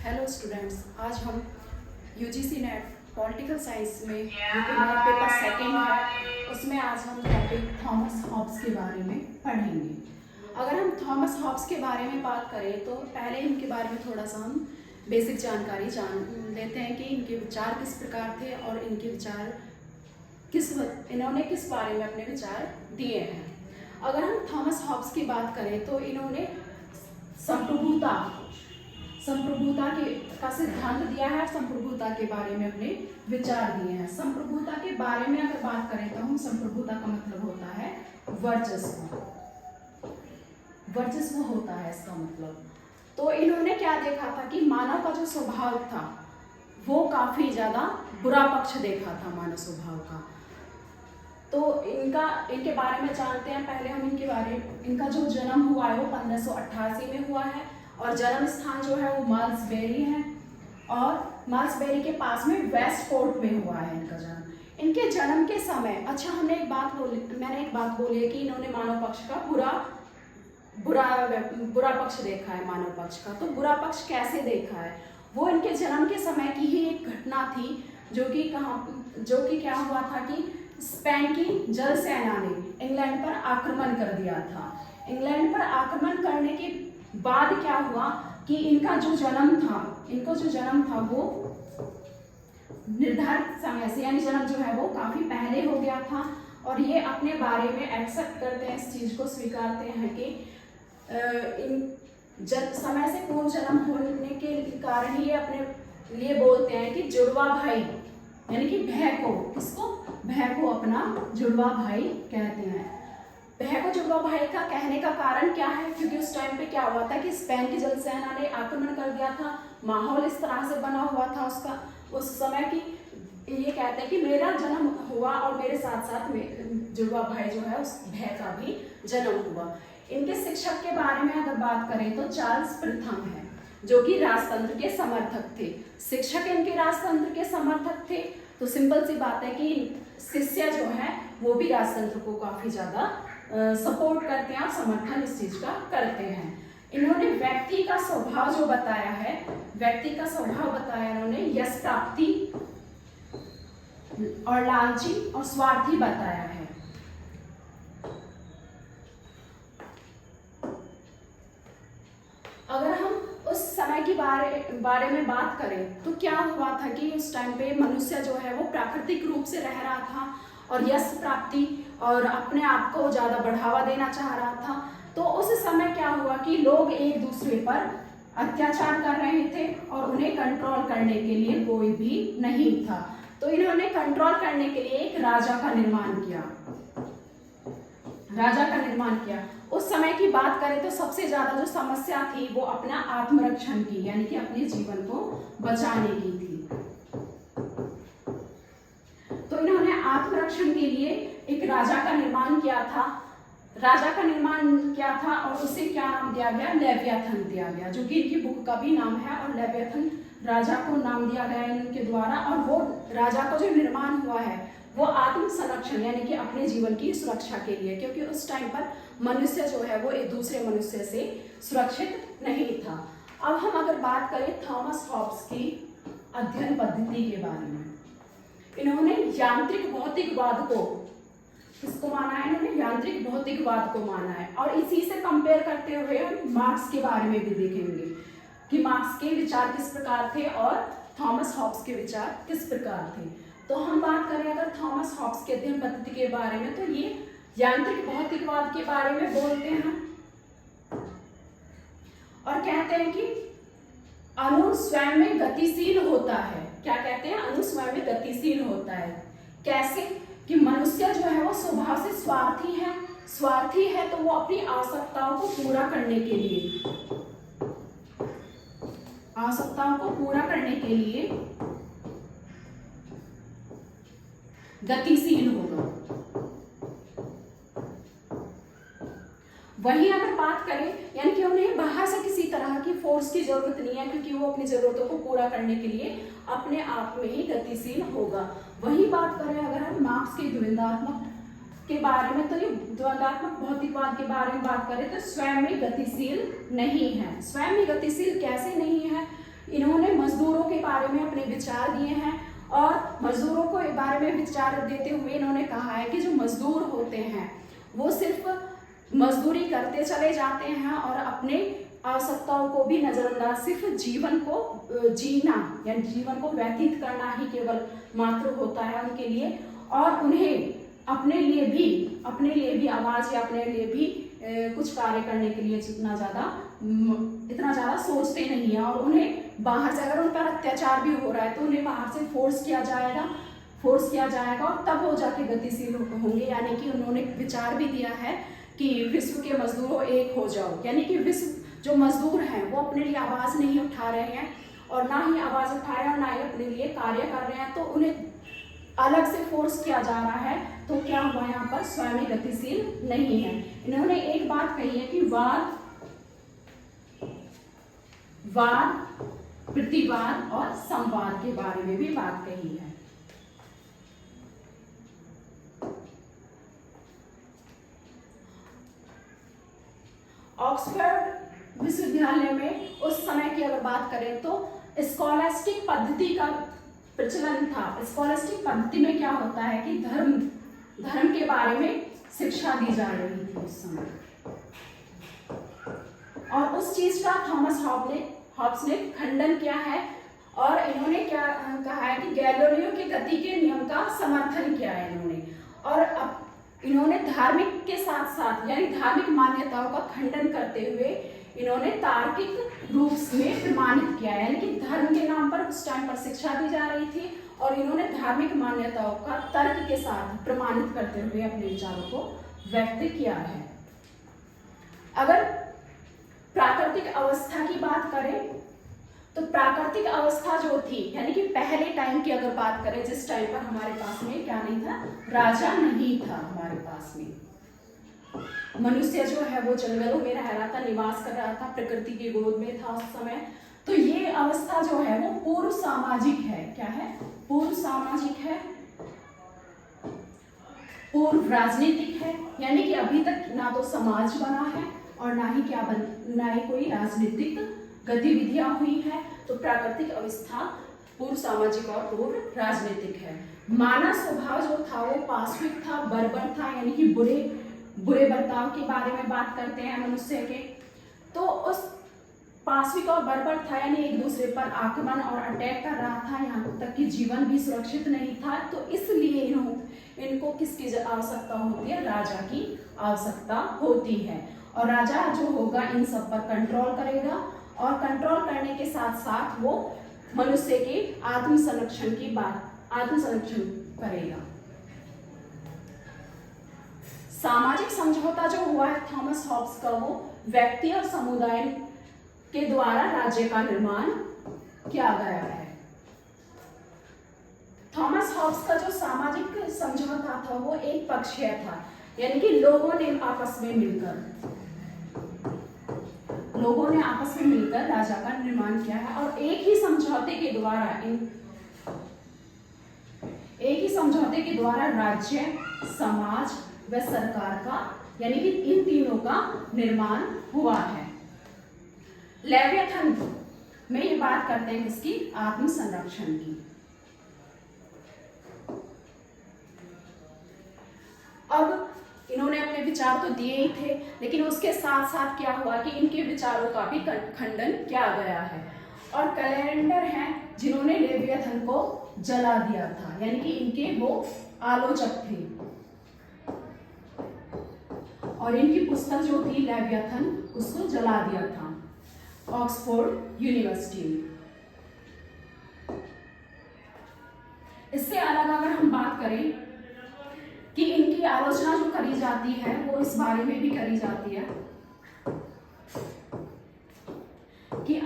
Hello students, आज हम UGC net political science में हमारा पेपर सेकंड है, उसमें आज हम टॉपिक थॉमस हॉब्स के बारे में पढ़ेंगे। अगर हम थॉमस हॉब्स के बारे में बात करें तो पहले इनके बारे में थोड़ा सा हम बेसिक जानकारी जान लेते हैं कि इनके विचार किस प्रकार थे और इनके विचार इन्होंने किस बारे में अपने विचार दिए हैं। अगर हम थॉमस हॉब्स की बात करें तो इन्होंने संप्रभुता का सिद्धांत दिया है, संप्रभुता के बारे में अपने विचार दिए हैं। संप्रभुता के बारे में अगर बात करें तो हम संप्रभुता का मतलब होता है वर्चस्व होता है इसका मतलब। तो इन्होंने क्या देखा था कि मानव का जो स्वभाव था वो काफी ज्यादा बुरा पक्ष देखा था मानव स्वभाव का। तो इनके बारे में जानते हैं। पहले हम इनका जो जन्म हुआ है वो 1588 में हुआ है और जन्म स्थान जो है वो माल्सबेरी है और माल्सबेरी के पास में वेस्टपोर्ट में हुआ है इनका जन्म। इनके जन्म के समय मैंने एक बात बोली है कि इन्होंने मानव पक्ष का बुरा पक्ष देखा है मानव पक्ष का। तो बुरा पक्ष कैसे देखा है, वो इनके जन्म के समय की ही एक घटना थी जो कि क्या हुआ था कि स्पेन की जल सेना ने इंग्लैंड पर आक्रमण कर दिया था। इंग्लैंड पर आक्रमण करने के बाद क्या हुआ कि इनका जो जन्म था वो निर्धारित समय से, यानी जन्म जो है वो काफी पहले हो गया था और ये अपने बारे में एक्सेप्ट करते हैं, इस चीज को स्वीकारते हैं कि समय से पूर्व जन्म होने के कारण ही ये अपने लिए बोलते हैं कि जुड़वा भाई, यानी कि भय को अपना जुड़वा भाई कहते हैं। भय को जुड़वा भाई का कहने का कारण क्या है, क्योंकि उस टाइम पे क्या हुआ था कि स्पेन की जल सेना ने आक्रमण कर दिया था। माहौल इस तरह से बना हुआ था उसका उस समय की, ये कहते हैं कि मेरा जन्म हुआ और मेरे साथ साथ जुड़वा भाई जो है उस भय का भी जन्म हुआ। इनके शिक्षक के बारे में अगर बात करें तो चार्ल्स प्रथम है जो कि राजतंत्र के समर्थक थे। शिक्षक इनके राजतंत्र के समर्थक थे। तो सिंपल सी बात है कि शिष्य जो है वो भी राजतंत्र को काफी ज्यादा सपोर्ट करते हैं और समर्थन इस चीज का करते हैं। इन्होंने व्यक्ति का स्वभाव बताया इन्होंने यश प्राप्ति और लालची और स्वार्थी बताया है। अगर हम उस समय के बारे में बात करें तो क्या हुआ था कि उस टाइम पे मनुष्य जो है वो प्राकृतिक रूप से रह रहा था और यश प्राप्ति और अपने आप को ज्यादा बढ़ावा देना चाह रहा था। तो उस समय क्या हुआ कि लोग एक दूसरे पर अत्याचार कर रहे थे और उन्हें कंट्रोल करने के लिए कोई भी नहीं था। तो इन्होंने कंट्रोल करने के लिए एक राजा का निर्माण किया। उस समय की बात करें तो सबसे ज्यादा जो समस्या थी वो अपना आत्मरक्षण की, यानी कि अपने जीवन को बचाने की थी। तो इन्होंने आत्मरक्षण के लिए एक राजा का निर्माण किया था और उसे क्या नाम दिया गया, लेवियाथन दिया गया, जो कि इनकी बुक का भी नाम है। और लेवियाथन राजा को नाम दिया गया इनके द्वारा। और वो राजा का जो निर्माण हुआ है वो आत्म संरक्षण, यानी कि अपने जीवन की सुरक्षा के लिए, क्योंकि उस टाइम पर मनुष्य जो है वो एक दूसरे मनुष्य से सुरक्षित नहीं था। अब हम अगर बात करें थॉमस हॉब्स की अध्ययन पद्धति के बारे में, इन्होंने यांत्रिक भौतिकवाद को माना है। इन्होंने यांत्रिक भौतिकवाद को माना है और इसी से कंपेयर करते हुए हम मार्क्स के बारे में भी देखेंगे कि मार्क्स के विचार किस प्रकार थे और थॉमस हॉब्स के विचार किस प्रकार थे। तो हम बात करें अगर थॉमस हॉब्स के अध्ययन पद्धति के बारे में तो ये यांत्रिक भौतिकवाद के बारे में बोलते हैं और कहते हैं कि अणु स्वयं में गतिशील होता है। क्या कहते हैं, अणु स्वयं में गतिशील होता है। कैसे कि मनुष्य जो है वो स्वभाव से स्वार्थी है तो वो अपनी आवश्यकताओं को पूरा करने के लिए गतिशील होगा। वहीं अगर बात करें, यानी कि उन्हें बाहर से किसी तरह की फोर्स की जरूरत नहीं है, क्योंकि वो अपनी जरूरतों को पूरा करने के लिए अपने आप में ही गतिशील होगा। वही बात करें अगर हम मार्क्स के द्वंद्वात्मक के बारे में, तो ये द्वंद्वात्मक भौतिकवाद के बारे में बात करें तो स्वयं में गतिशील नहीं है। स्वयं में गतिशील कैसे नहीं है, इन्होंने मजदूरों के बारे में अपने विचार दिए हैं और मजदूरों को बारे में विचार देते हुए इन्होंने कहा है कि जो मजदूर होते हैं वो सिर्फ मजदूरी करते चले जाते हैं और अपने आवश्यकताओं को भी नजरअंदाज, सिर्फ जीवन को जीना या जीवन को व्यतीत करना ही केवल मात्र होता है उनके लिए, और उन्हें अपने लिए भी आवाज या अपने लिए भी कुछ कार्य करने के लिए इतना ज़्यादा सोचते नहीं है। और उन्हें बाहर से अगर उन पर अत्याचार भी हो रहा है तो उन्हें बाहर से फोर्स किया जाएगा और तब वो जाके गतिशील होंगे। यानी कि उन्होंने विचार भी दिया है कि विश्व के मजदूरों एक हो जाओ, यानी कि विश्व जो मजदूर हैं वो अपने लिए आवाज़ नहीं उठा रहे हैं और ना ही आवाज़ उठा रहे हैं और ना ही अपने लिए कार्य कर रहे हैं, तो उन्हें अलग से फोर्स किया जा रहा है। तो क्या हुआ, यहाँ पर स्वयं गतिशील नहीं है। इन्होंने एक बात कही है कि वाद, प्रतिवाद और संवाद के बारे में भी बात कही है। ऑक्सफोर्ड विश्वविद्यालय में उस समय की अगर बात करें तो स्कॉलास्टिक पद्धति का प्रचलन था। स्कॉलास्टिक पद्धति में क्या होता है कि धर्म के बारे में शिक्षा दी जा रही थी उस समय, और उस चीज का थॉमस हॉब्स ने खंडन किया है और इन्होंने क्या कहा है कि गैलीलियो के गति के नियम का समर्थन किया है इन्होंने, और अब इन्होंने धार्मिक के साथ साथ यानी धार्मिक मान्यताओं का खंडन करते हुए इन्होंने तार्किक रूप में प्रमाणित किया है। यानी कि धर्म के नाम पर उस टाइम पर शिक्षा दी जा रही थी और इन्होंने धार्मिक मान्यताओं का तर्क के साथ प्रमाणित करते हुए अपने विचारों को व्यक्त किया है। अगर प्राकृतिक अवस्था की बात करें तो प्राकृतिक अवस्था जो थी, यानी कि पहले टाइम की अगर बात करें, जिस टाइम पर हमारे पास में क्या नहीं था, राजा नहीं था हमारे पास में, मनुष्य जो है वो जंगलों में रह रहा था, निवास कर रहा था, प्रकृति की गोद में था उस समय। तो ये अवस्था जो है वो पूर्व सामाजिक है। क्या है? पूर्व सामाजिक है, पूर्व राजनीतिक है, यानी कि अभी तक ना तो समाज बना है और ना ही कोई राजनीतिक गतिविधियां हुई है। तो प्राकृतिक अवस्था पूर्व सामाजिक और पूर्व राजनीतिक है। मानव स्वभाव जो था वो पाशविक था, बर्बर था, यानी कि बुरे बर्ताव के बारे में बात करते हैं मनुष्य के। तो उस पाशविक और बर्बर था, यानी एक दूसरे पर आक्रमण और अटैक कर रहा था, यहाँ तक कि जीवन भी सुरक्षित नहीं था। तो इसलिए इनको किसकी आवश्यकता होती है? राजा की आवश्यकता होती है, और राजा जो होगा इन सब पर कंट्रोल करेगा और कंट्रोल करने के साथ साथ वो मनुष्य के आत्म संरक्षण करेगा। सामाजिक समझौता जो हुआ है थॉमस हॉब्स का, वो व्यक्ति और समुदाय के द्वारा राज्य का निर्माण किया गया है। थॉमस हॉब्स का जो सामाजिक समझौता था वो एक पक्षीय था, यानी कि लोगों ने आपस में मिलकर राजा का निर्माण किया है, और एक ही समझौते के द्वारा राज्य, समाज व सरकार का, यानी कि इन तीनों का निर्माण हुआ है। लेवियथन में ये बात करते हैं किसकी? आत्म संरक्षण की। अब इन्होंने अपने विचार तो दिए ही थे, लेकिन उसके साथ साथ क्या हुआ कि इनके विचारों का भी खंडन किया गया है। और कैलेंडर हैं जिन्होंने लेवियथन को जला दिया था, यानी कि इनके वो आलोचक थे, और इनकी पुस्तक जो थी लेवियथन उसको जला दिया था ऑक्सफोर्ड यूनिवर्सिटी में। इससे अलग अगर हम बात करें कि इनकी आलोचना जो करी जाती है वो इस बारे में भी करी जाती है कि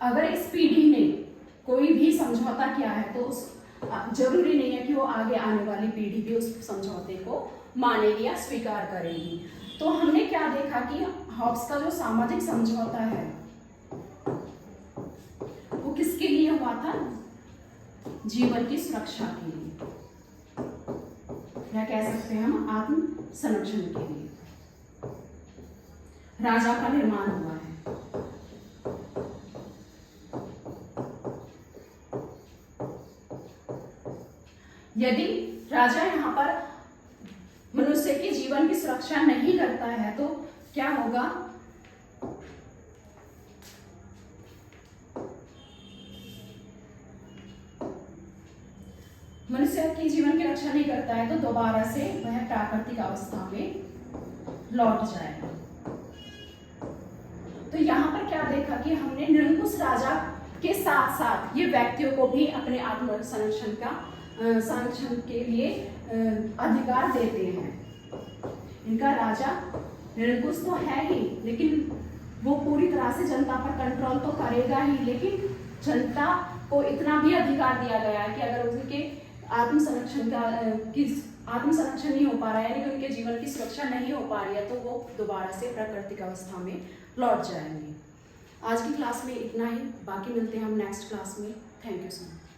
अगर इस पीढ़ी ने कोई भी समझौता किया है तो जरूरी नहीं है कि वो आगे आने वाली पीढ़ी भी उस समझौते को मानेगी या स्वीकार करेगी। तो हमने क्या देखा कि हॉब्स का जो सामाजिक समझौता है वो किसके लिए हुआ था? जीवन की सुरक्षा के लिए, या कह सकते हैं हम आत्म संरक्षण के लिए राजा का निर्माण हुआ है। यदि राजा यहाँ पर मनुष्य के जीवन की सुरक्षा नहीं करता है तो क्या होगा? मनुष्य की जीवन की रक्षा नहीं करता है तो दोबारा से वह प्राकृतिक अवस्था में लौट जाएगा। तो यहाँ पर क्या देखा कि हमने निरंकुश राजा के साथ साथ ये व्यक्तियों को भी अपने आत्म संरक्षण के लिए अधिकार देते हैं। इनका राजा निरंकुश तो है ही, लेकिन वो पूरी तरह से जनता पर कंट्रोल तो करेगा ही, लेकिन जनता को इतना भी अधिकार दिया गया है कि अगर उनके आत्मसंरक्षण नहीं हो पा रहा है, यानी कि उनके जीवन की सुरक्षा नहीं हो पा रही है, तो वो दोबारा से प्राकृतिक अवस्था में लौट जाएंगे। आज की क्लास में इतना ही, बाकी मिलते हैं हम नेक्स्ट क्लास में। Thank you so much.